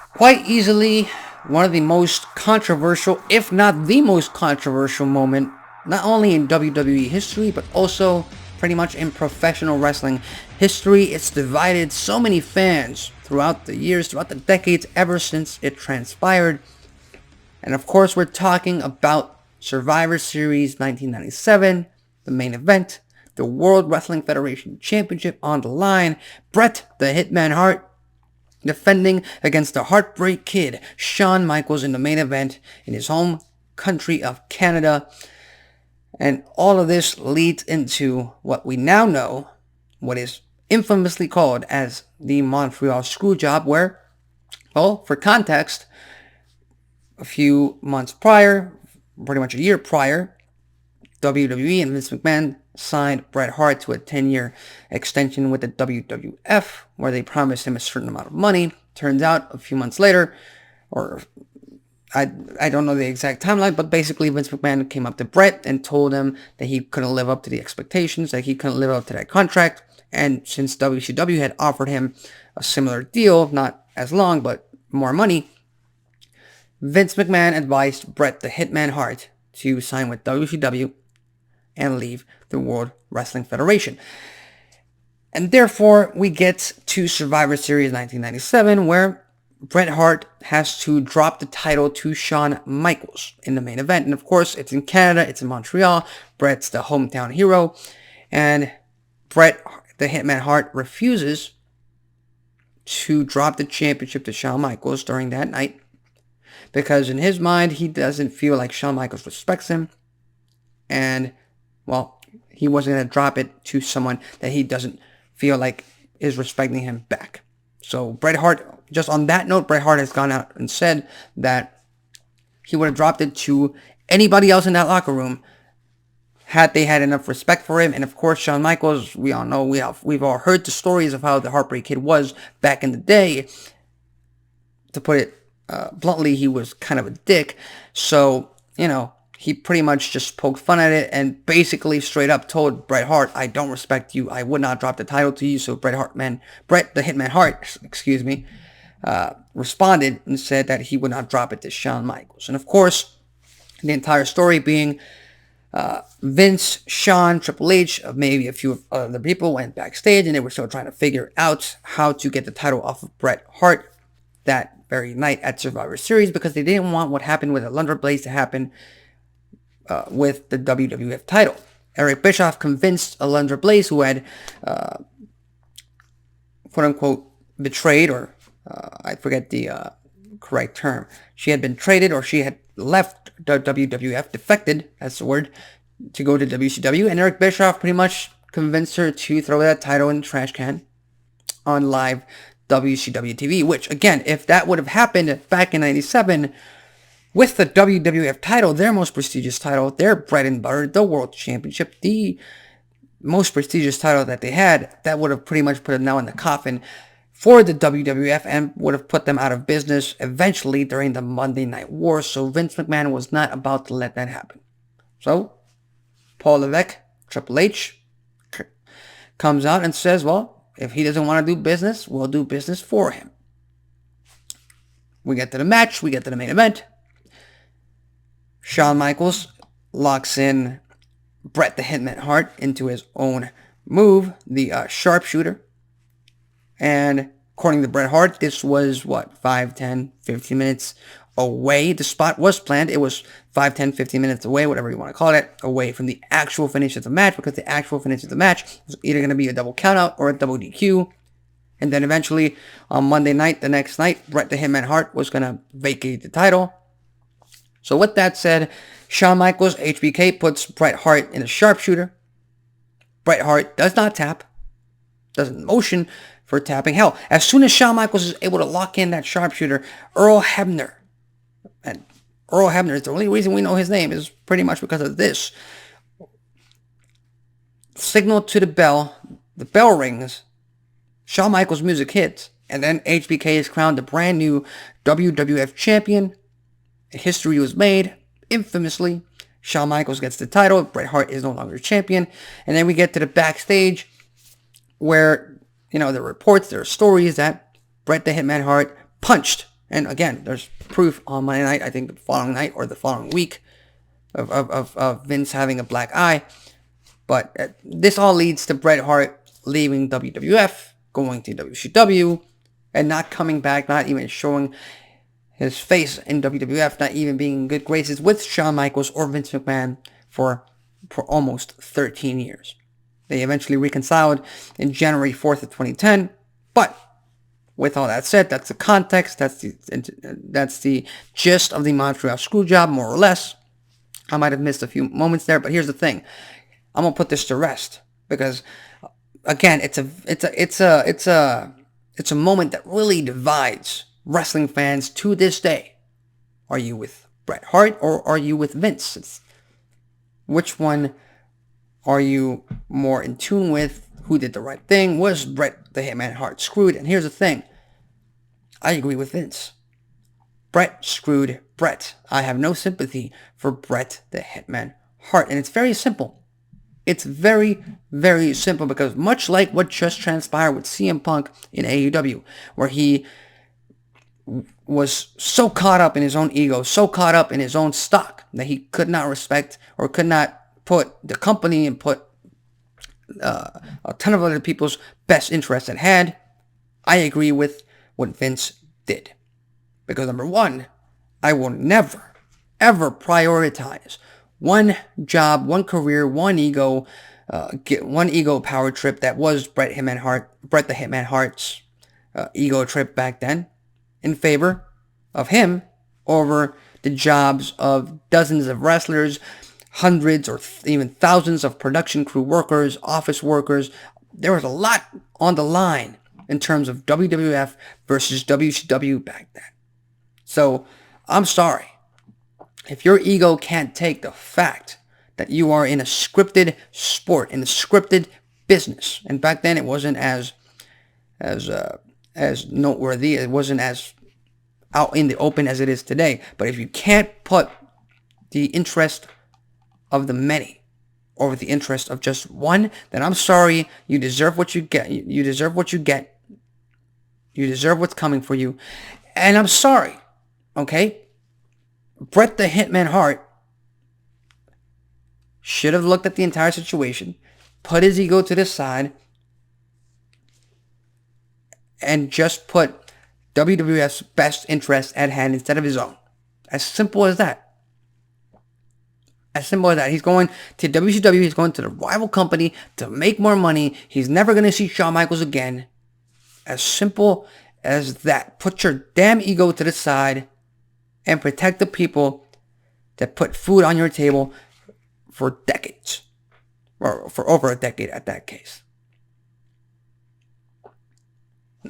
Quite easily one of the most controversial, if not the most controversial moment, not only in WWE history, but also pretty much in professional wrestling history. It's divided so many fans throughout the years, throughout the decades, ever since it transpired. And of course, we're talking about Survivor Series 1997, the main event, the World Wrestling Federation Championship on the line, Bret the Hitman Hart defending against the Heartbreak Kid, Shawn Michaels, in the main event in his home country of Canada. And all of this leads into what we now know, what is infamously called as the Montreal Screwjob, where, well, for context, a few months prior, pretty much a year prior, WWE and Vince McMahon signed Bret Hart to a 10-year extension with the WWF, where they promised him a certain amount of money. Turns out, a few months later, or I don't know the exact timeline, but basically Vince McMahon came up to Bret and told him that he couldn't live up to the expectations, that he couldn't live up to that contract. And since WCW had offered him a similar deal, not as long, but more money, Vince McMahon advised Bret the Hitman Hart to sign with WCW and leave the World Wrestling Federation. And therefore, we get to Survivor Series 1997, where Bret Hart has to drop the title to Shawn Michaels in the main event. And of course, it's in Canada, it's in Montreal. Bret's the hometown hero. And Bret the Hitman Hart refuses to drop the championship to Shawn Michaels during that night, because in his mind, he doesn't feel like Shawn Michaels respects him. And, well, he wasn't going to drop it to someone that he doesn't feel like is respecting him back. So Bret Hart, just on that note, Bret Hart has gone out and said that he would have dropped it to anybody else in that locker room had they had enough respect for him. And of course, Shawn Michaels, we all know, we've all heard the stories of how the Heartbreak Kid was back in the day. To put it bluntly, he was kind of a dick. So, he pretty much just poked fun at it and basically straight up told Bret Hart, I don't respect you. I would not drop the title to you. So Bret the Hitman Hart, responded and said that he would not drop it to Shawn Michaels. And of course, the entire story being Vince, Shawn, Triple H, maybe a few other people went backstage and they were still trying to figure out how to get the title off of Bret Hart that very night at Survivor Series, because they didn't want what happened with Alundra Blaze to happen with the WWF title. Eric Bischoff convinced Alundra Blaze, who had quote-unquote betrayed, or I forget the correct term. She had been traded, or she had left the WWF, defected, that's the word, to go to WCW, and Eric Bischoff pretty much convinced her to throw that title in the trash can on live WCW TV, which, again, if that would have happened back in 97, with the WWF title, their most prestigious title, their bread and butter, the World Championship, the most prestigious title that they had, that would have pretty much put a nail in the coffin for the WWF and would have put them out of business eventually during the Monday Night War. So Vince McMahon was not about to let that happen. So Paul Levesque, Triple H, comes out and says, well, if he doesn't want to do business, we'll do business for him. We get to the match, we get to the main event. Shawn Michaels locks in Bret the Hitman Hart into his own move, the sharpshooter. And according to Bret Hart, this was, 5, 10, 15 minutes away. The spot was planned. It was 5, 10, 15 minutes away, whatever you want to call it, away from the actual finish of the match, because the actual finish of the match was either going to be a double countout or a double DQ. And then eventually, on Monday night, the next night, Bret the Hitman Hart was going to vacate the title. So with that said, Shawn Michaels, HBK, puts Bret Hart in a sharpshooter. Bret Hart does not tap, doesn't motion for tapping. Hell, as soon as Shawn Michaels is able to lock in that sharpshooter, Earl Hebner, and Earl Hebner is the only reason we know his name, is pretty much because of this. Signal to the bell rings, Shawn Michaels' music hits, and then HBK is crowned the brand new WWF champion. History was made, infamously. Shawn Michaels gets the title. Bret Hart is no longer champion. And then we get to the backstage where, there are reports, there are stories that Bret the Hitman Hart punched And again, there's proof on Monday night, I think the following night or the following week, of Vince having a black eye. But this all leads to Bret Hart leaving WWF, going to WCW, and not coming back, not even showing his face in WWF, not even being in good graces with Shawn Michaels or Vince McMahon for almost 13 years. They eventually reconciled in January 4th of 2010, but with all that said, that's the context, that's the gist of the Montreal Screwjob, more or less. I might have missed a few moments there, but here's the thing. I'm gonna put this to rest because, again, it's a moment that really divides wrestling fans to this day. Are you with Bret Hart or are you with Vince? Which one are you more in tune with? Who did the right thing? Was Bret the Hitman Hart screwed? And here's the thing. I agree with Vince. Bret screwed Bret. I have no sympathy for Bret the Hitman Hart. And it's very simple. It's very, very simple because much like what just transpired with CM Punk in AEW, where he was so caught up in his own ego, so caught up in his own stock that he could not respect or could not put the company and put a ton of other people's best interests at hand. I agree with what Vince did. Because number one, I will never, ever prioritize one job, one career, one ego power trip that was Bret the Hitman Hart's ego trip back then, in favor of him over the jobs of dozens of wrestlers, hundreds or even thousands of production crew workers, office workers. There was a lot on the line in terms of WWF versus WCW back then. So, I'm sorry. If your ego can't take the fact that you are in a scripted sport, in a scripted business, and back then it wasn't as noteworthy, it wasn't as out in the open as it is today. But if you can't put the interest of the many over the interest of just one, then I'm sorry, you deserve what you get. You deserve what you get. You deserve what's coming for you. And I'm sorry, okay? Bret the Hitman Hart should have looked at the entire situation, put his ego to the side, and just put WWF's best interest at hand instead of his own. As simple as that. As simple as that. He's going to WCW. He's going to the rival company to make more money. He's never going to see Shawn Michaels again. As simple as that. Put your damn ego to the side and protect the people that put food on your table for decades. Or for over a decade at that case.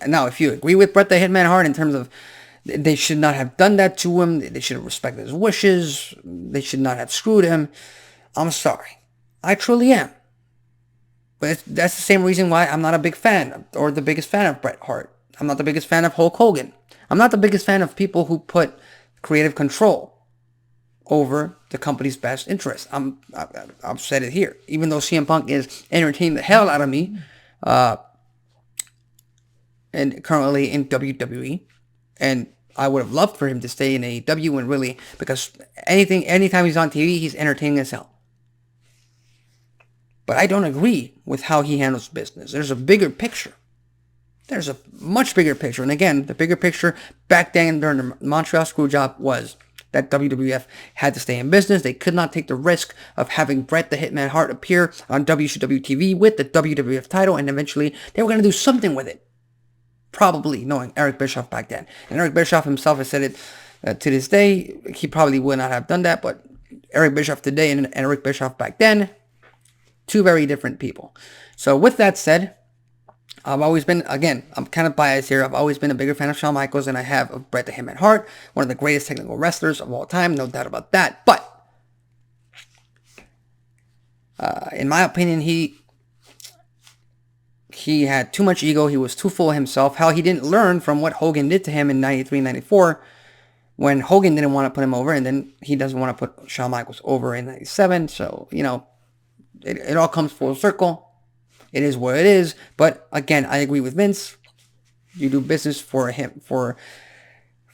Now, if you agree with Bret the Hitman Hart in terms of they should not have done that to him, they should have respected his wishes, they should not have screwed him, I'm sorry. I truly am. But that's the same reason why I'm not a big fan, or the biggest fan of Bret Hart. I'm not the biggest fan of Hulk Hogan. I'm not the biggest fan of people who put creative control over the company's best interest. I've said it here. Even though CM Punk is entertaining the hell out of me, and currently in WWE, and I would have loved for him to stay in AEW, and really, because anytime he's on TV, he's entertaining as hell. But I don't agree with how he handles business. There's a bigger picture. There's a much bigger picture. And again, the bigger picture back then during the Montreal Screwjob was that WWF had to stay in business. They could not take the risk of having Bret the Hitman Hart appear on WCW TV with the WWF title, and eventually they were going to do something with it. Probably knowing Eric Bischoff back then. And Eric Bischoff himself has said it to this day. He probably would not have done that, but Eric Bischoff today and Eric Bischoff back then, two very different people. So with that said, I've always been, again, I'm kind of biased here. I've always been a bigger fan of Shawn Michaels than I have of Bret the Hitman Hart. One of the greatest technical wrestlers of all time, no doubt about that. But, in my opinion, he had too much ego. He was too full of himself. How he didn't learn from what Hogan did to him in 93, 94, when Hogan didn't want to put him over, and then he doesn't want to put Shawn Michaels over in 97. So, it all comes full circle. It is what it is. But again, I agree with Vince. You do business for him, for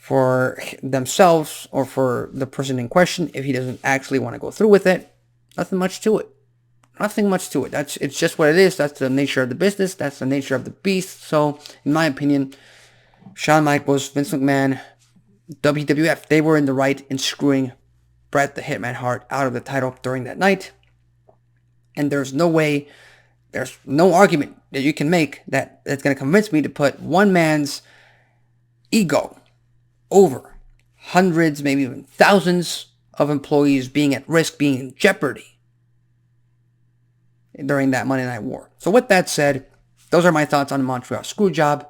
for themselves or for the person in question if he doesn't actually want to go through with it. Nothing much to it. Nothing much to it. It's just what it is. That's the nature of the business. That's the nature of the beast. So, in my opinion, Shawn Micheals, Vince McMahon, WWF, they were in the right in screwing Bret the Hitman Hart out of the title during that night. And there's no way, there's no argument that you can make that's going to convince me to put one man's ego over hundreds, maybe even thousands of employees being at risk, being in jeopardy during that Monday Night War. So with that said, those are my thoughts on the Montreal Screwjob.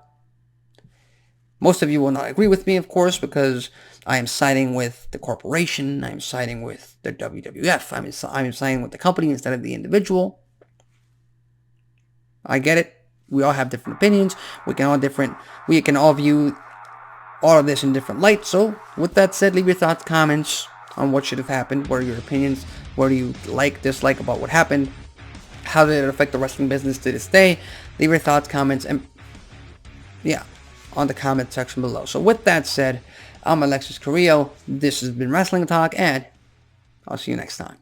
Most of you will not agree with me, of course, because I am siding with the corporation. I am siding with the WWF. I'm siding with the company instead of the individual. I get it. We all have different opinions. We can all view all of this in different light. So with that said, leave your thoughts, comments on what should have happened. What are your opinions? What do you like, dislike about what happened? How did it affect the wrestling business to this day? Leave your thoughts, comments, and on the comment section below. So with that said, I'm Alexis Carrillo. This has been Wrestling Talk, and I'll see you next time.